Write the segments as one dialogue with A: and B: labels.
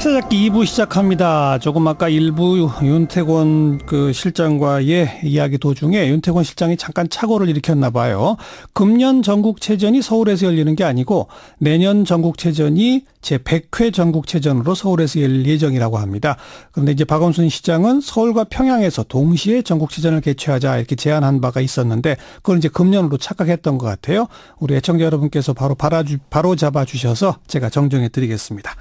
A: 시사잡기 2부 시작합니다. 조금 아까 1부 윤태권 실장과의 이야기 도중에 윤태권 실장이 잠깐 착오를 일으켰나 봐요. 금년 전국체전이 서울에서 열리는 게 아니고 내년 전국체전이 제100회 전국체전으로 서울에서 열릴 예정이라고 합니다. 그런데 이제 박원순 시장은 서울과 평양에서 동시에 전국체전을 개최하자 이렇게 제안한 바가 있었는데 그걸 이제 금년으로 착각했던 것 같아요. 우리 애청자 여러분께서 바로 잡아주셔서 제가 정정해 드리겠습니다.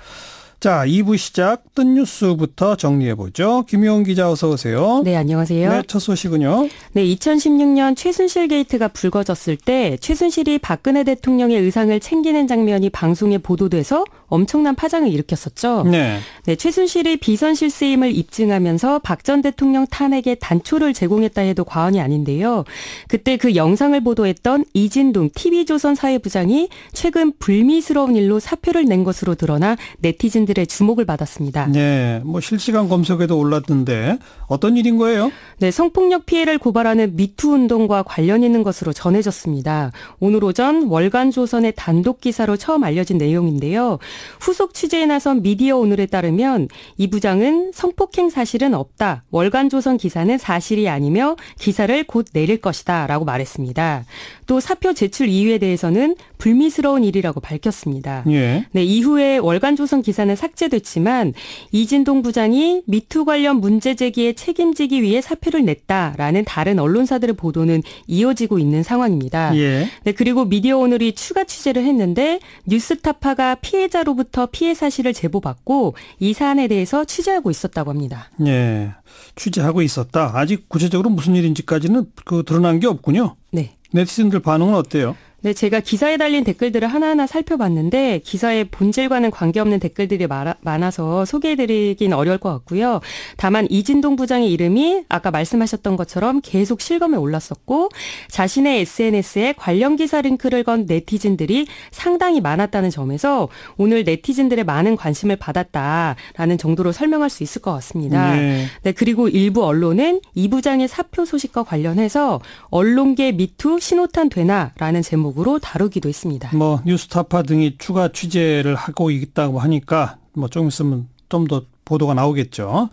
A: 자, 2부 시작 뜬 뉴스부터 정리해보죠. 김효은 기자 어서 오세요.
B: 네, 안녕하세요.
A: 네, 첫 소식은요.
B: 네, 2016년 최순실 게이트가 불거졌을 때 최순실이 박근혜 대통령의 의상을 챙기는 장면이 방송에 보도돼서 엄청난 파장을 일으켰었죠.
A: 네.
B: 네, 최순실이 비선 실세임을 입증하면서 박 전 대통령 탄핵에 단초를 제공했다 해도 과언이 아닌데요. 그때 그 영상을 보도했던 이진동 TV조선 사회부장이 최근 불미스러운 일로 사표를 낸 것으로 드러나 네티즌들의 주목을 받았습니다.
A: 네, 실시간 검색에도 올랐던데 어떤 일인 거예요?
B: 네, 성폭력 피해를 고발하는 미투 운동과 관련 있는 것으로 전해졌습니다. 오늘 오전 월간조선의 단독 기사로 처음 알려진 내용인데요. 후속 취재에 나선 미디어오늘에 따르면 이 부장은 성폭행 사실은 없다. 월간조선 기사는 사실이 아니며 기사를 곧 내릴 것이다 라고 말했습니다. 또 사표 제출 이유에 대해서는 불미스러운 일이라고 밝혔습니다.
A: 예.
B: 네, 이후에 월간조선 기사는 삭제됐지만 이진동 부장이 미투 관련 문제 제기에 책임지기 위해 사표를 냈다라는 다른 언론사들의 보도는 이어지고 있는 상황입니다.
A: 예.
B: 네, 그리고 미디어오늘이 추가 취재를 했는데 뉴스타파가 피해자로부터 피해 사실을 제보받고 이 사안에 대해서 취재하고 있었다고 합니다.
A: 예. 취재하고 있었다. 아직 구체적으로 무슨 일인지까지는 드러난 게 없군요.
B: 네.
A: 네티즌들 반응은 어때요?
B: 네, 제가 기사에 달린 댓글들을 하나하나 살펴봤는데 기사의 본질과는 관계없는 댓글들이 많아서 소개해드리긴 어려울 것 같고요. 다만 이진동 부장의 이름이 아까 말씀하셨던 것처럼 계속 실검에 올랐었고 자신의 SNS에 관련 기사 링크를 건 네티즌들이 상당히 많았다는 점에서 오늘 네티즌들의 많은 관심을 받았다라는 정도로 설명할 수 있을 것 같습니다. 네, 그리고 일부 언론은 이 부장의 사표 소식과 관련해서 언론계 미투 신호탄 되나라는 제목 으로 다루기도 했습니다.
A: 뉴스타파 등이 추가 취재를 하고 있다고 하니까 좀 있으면 좀 더 보도가 나오겠죠.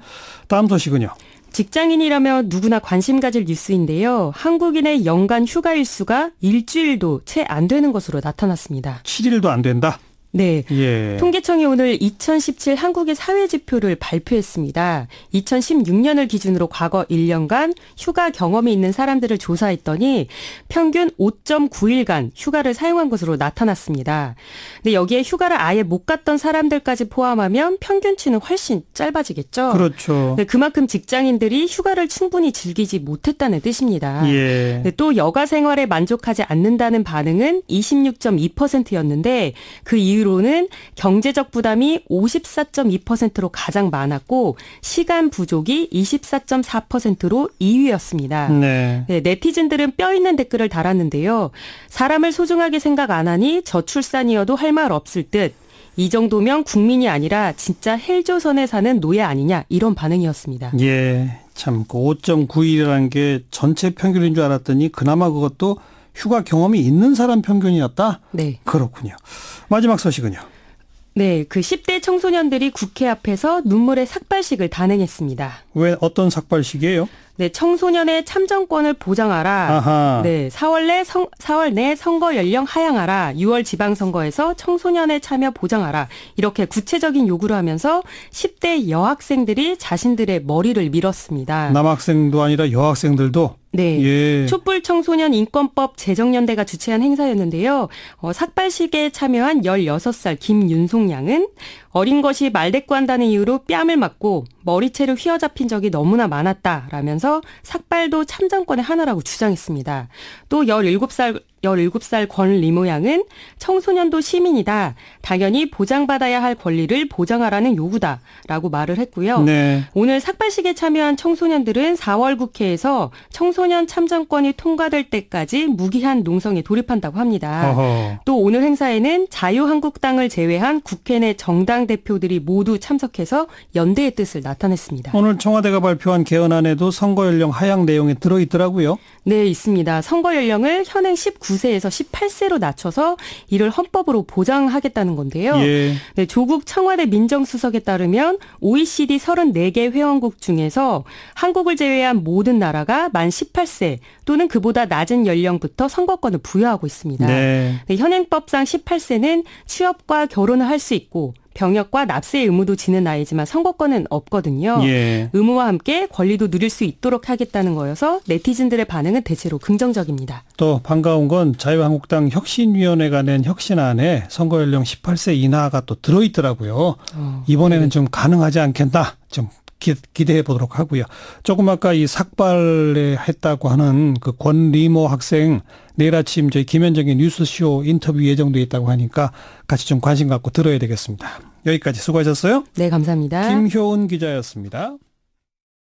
A: 다음 소식은요.
B: 직장인이라면 누구나 관심 가질 뉴스인데요. 한국인의 연간 휴가 일수가 일주일도 채 안 되는 것으로 나타났습니다.
A: 7일도 안 된다?
B: 네.
A: 예.
B: 통계청이 오늘 2017 한국의 사회지표를 발표했습니다. 2016년을 기준으로 과거 1년간 휴가 경험이 있는 사람들을 조사했더니 평균 5.9일간 휴가를 사용한 것으로 나타났습니다. 근데 여기에 휴가를 아예 못 갔던 사람들까지 포함하면 평균치는 훨씬 짧아지겠죠.
A: 그렇죠.
B: 네, 그만큼 직장인들이 휴가를 충분히 즐기지 못했다는 뜻입니다.
A: 예.
B: 네, 또 여가 생활에 만족하지 않는다는 반응은 26.2%였는데 그 이유로는 경제적 부담이 54.2%로 가장 많았고 시간 부족이 24.4%로 2위였습니다.
A: 네.
B: 네, 네티즌들은 뼈 있는 댓글을 달았는데요. 사람을 소중하게 생각 안 하니 저출산이어도 할 말 없을 듯. 이 정도면 국민이 아니라 진짜 헬조선에 사는 노예 아니냐 이런 반응이었습니다.
A: 예, 참 5.9일이라는 게 전체 평균인 줄 알았더니 그나마 그것도 휴가 경험이 있는 사람 평균이었다?
B: 네.
A: 그렇군요. 마지막 소식은요.
B: 네, 그 10대 청소년들이 국회 앞에서 눈물의 삭발식을 단행했습니다.
A: 왜 어떤 삭발식이에요?
B: 네, 청소년의 참정권을 보장하라.
A: 아하.
B: 네, 4월 내 선거 연령 하향하라. 6월 지방선거에서 청소년의 참여 보장하라. 이렇게 구체적인 요구를 하면서 10대 여학생들이 자신들의 머리를 밀었습니다.
A: 남학생도 아니라 여학생들도?
B: 네.
A: 예.
B: 촛불 청소년 인권법 제정연대가 주최한 행사였는데요. 삭발식에 참여한 16살 김윤송 양은 어린 것이 말대꾸한다는 이유로 뺨을 맞고 머리채를 휘어잡힌 적이 너무나 많았다라면서 삭발도 참정권의 하나라고 주장했습니다. 또 17살 권리모 양은 청소년도 시민이다. 당연히 보장받아야 할 권리를 보장하라는 요구다라고 말을 했고요.
A: 네.
B: 오늘 삭발식에 참여한 청소년들은 4월 국회에서 청소년 참정권이 통과될 때까지 무기한 농성에 돌입한다고 합니다.
A: 어허.
B: 또 오늘 행사에는 자유한국당을 제외한 국회 내 정당 대표들이 모두 참석해서 연대의 뜻을 나타냈습니다.
A: 오늘 청와대가 발표한 개헌안에도 선거 연령 하향 내용이 들어있더라고요.
B: 네, 있습니다. 선거 연령을 현행 19 19세에서 18세로 낮춰서 이를 헌법으로 보장하겠다는 건데요.
A: 예.
B: 네, 조국 청와대 민정수석에 따르면 OECD 34개 회원국 중에서 한국을 제외한 모든 나라가 만 18세 또는 그보다 낮은 연령부터 선거권을 부여하고 있습니다.
A: 네.
B: 네, 현행법상 18세는 취업과 결혼을 할 수 있고 병역과 납세 의무도 지는 나이지만 선거권은 없거든요.
A: 예.
B: 의무와 함께 권리도 누릴 수 있도록 하겠다는 거여서 네티즌들의 반응은 대체로 긍정적입니다.
A: 또 반가운 건 자유한국당 혁신위원회가 낸 혁신안에 선거연령 18세 이하가 또 들어있더라고요. 이번에는 좀 가능하지 않겠나 좀 기대해 보도록 하고요. 조금 아까 이 삭발했다고 하는 그 권리모 학생 내일 아침 저희 김현정의 뉴스쇼 인터뷰 예정돼 있다고 하니까 같이 좀 관심 갖고 들어야 되겠습니다. 여기까지 수고하셨어요.
B: 네, 감사합니다.
A: 김효은 기자였습니다.